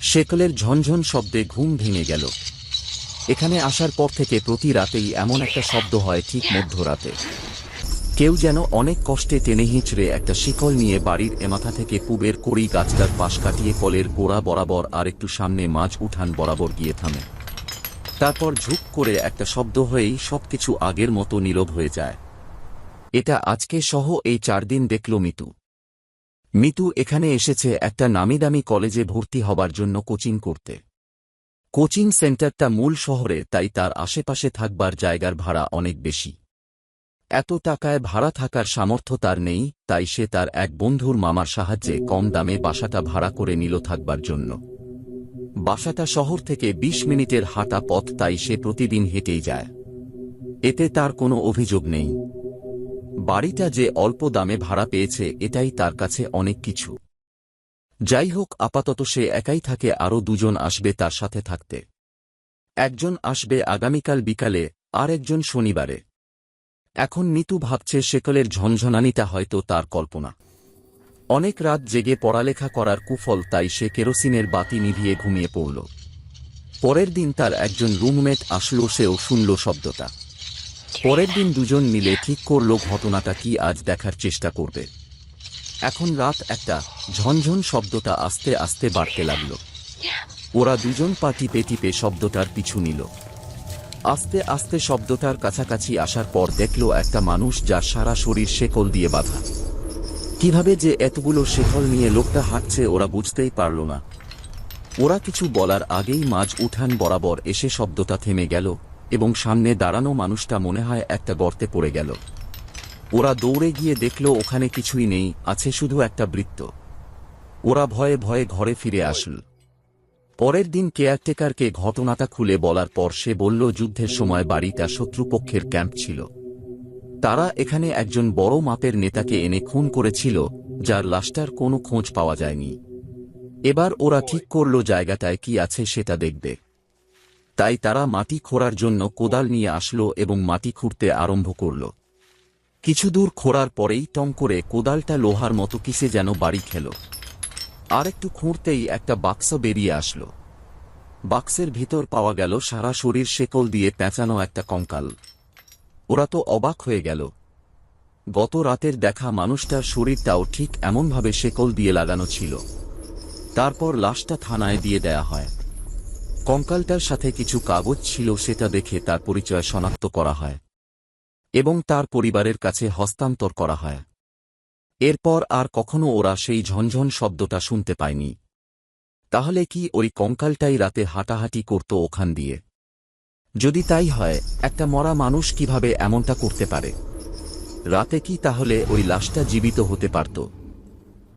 শেকলের ঝনঝন শব্দে ঘুম ভেঙে গেল। এখানে আসার পর থেকে প্রতি রাতেই এমন একটা শব্দ হয়, ঠিক মধ্যরাতে। কেউ যেন অনেক কষ্টে টেনে হিঁচড়ে একটা শিকল নিয়ে বাড়ির এমাথা থেকে পুবের কড়ি গাছটার পাশ কাটিয়ে কলের গোড়া বরাবর আর একটু সামনে মাঝ উঠান বরাবর গিয়ে থামে। তারপর ঝুপ করে একটা শব্দ হয়েই সবকিছু আগের মতো নীরব হয়ে যায়। এটা আজকে সহ এই 4 দিন দেখল মিতু। মিতু এখানে এসেছে একটা নামিদামি কলেজে ভর্তি হবার জন্য কোচিং করতে। কোচিং সেন্টারটা মূল শহরে, তাই তার আশেপাশে থাকবার জায়গার ভাড়া অনেক বেশি। এত টাকায় ভাড়া থাকার সামর্থ্য তার নেই, তাই সে তার এক বন্ধুর মামার সাহায্যে কম দামে বাসাটা ভাড়া করে নিল থাকবার জন্য। বাসাটা শহর থেকে 20 মিনিটের হাঁটা পথ, তাই সে প্রতিদিন হেঁটেই যায়। এতে তার কোনো অভিযোগ নেই। বাড়িটা যে অল্প দামে ভাড়া পেয়েছে এটাই তার কাছে অনেক কিছু। যাই হোক, আপাতত সে একাই থাকে, আরও 2 জন আসবে তার সাথে থাকতে। একজন আসবে আগামীকাল বিকালে, আর একজন শনিবারে। এখন মিতু ভাবছে শেকলের ঝনঝনানিটা হয়তো তার কল্পনা। অনেক রাত জেগে পড়ালেখা করার কুফল, তাই সে কেরোসিনের বাতি নিভিয়ে ঘুমিয়ে পড়ল। পরের দিন তার একজন রুমমেট আসলো, সেও শুনল শব্দটা। পরের দিন 2 জন মিলে ঠিক করল ঘটনাটা কি, আজ দেখার চেষ্টা করবে। এখন রাত 1টা, ঝনঝন শব্দটা আস্তে আস্তে বাড়তে লাগল। ওরা 2 জন পা টিপে টিপে শব্দটার পিছু নিল। আস্তে আস্তে শব্দটার কাছাকাছি আসার পর দেখল একটা মানুষ, যার সারা শরীর শেকল দিয়ে বাঁধা। কিভাবে যে এতগুলো শেকল নিয়ে লোকটা হাঁটছে ওরা বুঝতেই পারল না। ওরা কিছু বলার আগেই মাঝ উঠান বরাবর এসে শব্দটা থেমে গেল, এবং সামনে দাঁড়ানো মানুষটা মনে হয় একটা গর্তে পড়ে গেল। ওরা দৌড়ে গিয়ে দেখল ওখানে কিছুই নেই, আছে শুধু একটা বৃত্ত। ওরা ভয়ে ভয়ে ঘরে ফিরে আসল। পরের দিন কেয়ারটেকারকে ঘটনাটা খুলে বলার পর সে বলল, যুদ্ধের সময় বাড়িটা শত্রুপক্ষের ক্যাম্প ছিল। তারা এখানে একজন বড় মাপের নেতাকে এনে খুন করেছিল, যার লাশটার কোনো খোঁজ পাওয়া যায়নি। এবার ওরা ঠিক করল জায়গাটায় কি আছে সেটা দেখবে। তাই তারা মাটি খোঁড়ার জন্য কোদাল নিয়ে আসলো এবং মাটি খুঁড়তে আরম্ভ করল। কিছু দূর খোঁড়ার পরেই টং করে কোদালটা লোহার মতো কিসে যেন বাড়ি খেল। আর একটু খুঁড়তেই একটা বাক্স বেরিয়ে আসলো। বাক্সের ভিতর পাওয়া গেল সারা শরীর শেকল দিয়ে পেঁচানো একটা কঙ্কাল। ওরা তো অবাক হয়ে গেল। গত রাতের দেখা মানুষটার শরীরটাও ঠিক এমনভাবে শেকল দিয়ে লাগানো ছিল। তারপর লাশটা থানায় দিয়ে দেয়া হয়। কঙ্কালটার সাথে কিছু কাগজ ছিল, সেটা দেখে তার পরিচয় শনাক্ত করা হয় এবং তার পরিবারের কাছে হস্তান্তর করা হয়। এরপর আর কখনো ওরা সেই ঝনঝন শব্দটা শুনতে পায়নি। তাহলে কি ওই কঙ্কালটাই রাতে হাঁটাহাঁটি করত ওখান দিয়ে? যদি তাই হয়, একটা মরা মানুষ কিভাবে এমনটা করতে পারে? রাতে কি তাহলে ওই লাশটা জীবিত হতে পারত?